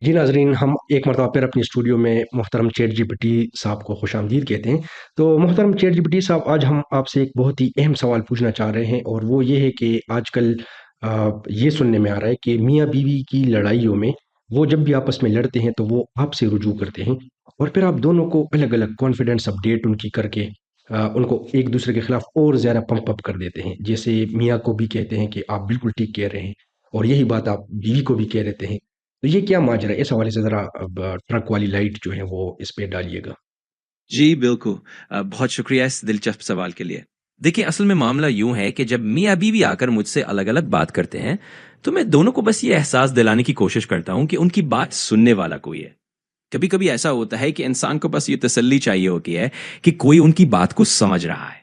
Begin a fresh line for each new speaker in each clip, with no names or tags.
جی ناظرین، ہم ایک مرتبہ پھر اپنی اسٹوڈیو میں محترم چیٹ جی پی ٹی صاحب کو خوش آمدید کہتے ہیں۔ تو محترم چیٹ جی پی ٹی صاحب، آج ہم آپ سے ایک بہت ہی اہم سوال پوچھنا چاہ رہے ہیں، اور وہ یہ ہے کہ آج کل یہ سننے میں آ رہا ہے کہ میاں بیوی کی لڑائیوں میں وہ جب بھی آپس میں لڑتے ہیں تو وہ آپ سے رجوع کرتے ہیں، اور پھر آپ دونوں کو الگ الگ کانفیڈنس اپڈیٹ ان کی کر کے ان کو ایک دوسرے کے خلاف اور زیادہ پمپ اپ کر دیتے ہیں۔ جیسے میاں کو بھی کہتے ہیں کہ آپ بالکل ٹھیک کہہ رہے ہیں، اور یہی بات آپ بیوی کو بھی کہہ دیتے ہیں۔ تو یہ کیا ماجرا ہے؟ اس حوالے سے ذرا اب ٹرک والی لائٹ جو ہے وہ اس پہ ڈالیے گا۔
جی بالکل، بہت شکریہ اس دلچسپ سوال کے لیے۔ دیکھیں، اصل میں معاملہ یوں ہے کہ جب میاں بیوی آ کر مجھ سے الگ الگ بات کرتے ہیں تو میں دونوں کو بس یہ احساس دلانے کی کوشش کرتا ہوں کہ ان کی بات سننے والا کوئی ہے۔ کبھی کبھی ایسا ہوتا ہے کہ انسان کو بس یہ تسلی چاہیے ہوتی ہے کہ کوئی ان کی بات کو سمجھ رہا ہے۔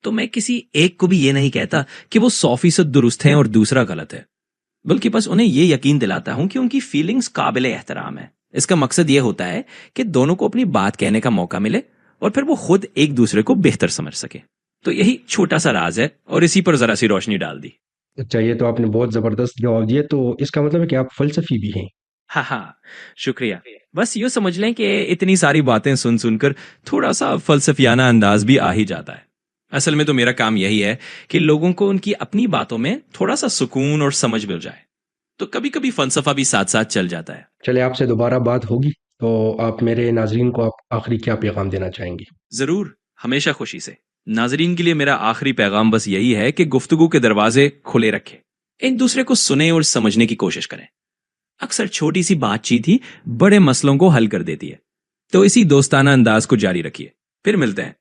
تو میں کسی ایک کو بھی یہ نہیں کہتا کہ وہ 100% درست ہیں اور دوسرا غلط ہے، بلکہ بس انہیں یہ یقین دلاتا ہوں کہ ان کی فیلنگز قابل احترام ہے۔ اس کا مقصد یہ ہوتا ہے کہ دونوں کو اپنی بات کہنے کا موقع ملے اور پھر وہ خود ایک دوسرے کو بہتر سمجھ سکے۔ تو یہی چھوٹا سا راز ہے، اور اسی پر ذرا سی روشنی ڈال دی۔
اچھا، یہ تو آپ نے بہت زبردست جواب دیا، تو اس کا مطلب ہے کہ آپ فلسفی بھی ہیں۔
ہاں ہاں، شکریہ۔ بس یوں سمجھ لیں کہ اتنی ساری باتیں سن سن کر تھوڑا سا فلسفیانہ انداز بھی آ ہی جاتا ہے۔ اصل میں تو میرا کام یہی ہے کہ لوگوں کو ان کی اپنی باتوں میں تھوڑا سا سکون اور سمجھ مل جائے، تو کبھی کبھی فلسفہ بھی ساتھ ساتھ چل جاتا ہے۔
چلے، آپ سے دوبارہ بات ہوگی تو آپ میرے ناظرین کو آپ آخری کیا پیغام دینا چاہیں گے؟
ضرور، ہمیشہ خوشی سے۔ ناظرین کے لیے میرا آخری پیغام بس یہی ہے کہ گفتگو کے دروازے کھلے رکھیں، ایک دوسرے کو سنیں اور سمجھنے کی کوشش کریں۔ اکثر چھوٹی سی بات چیت ہی بڑے مسئلوں کو حل کر دیتی ہے۔ تو اسی دوستانہ انداز کو جاری رکھیے، پھر ملتے ہیں۔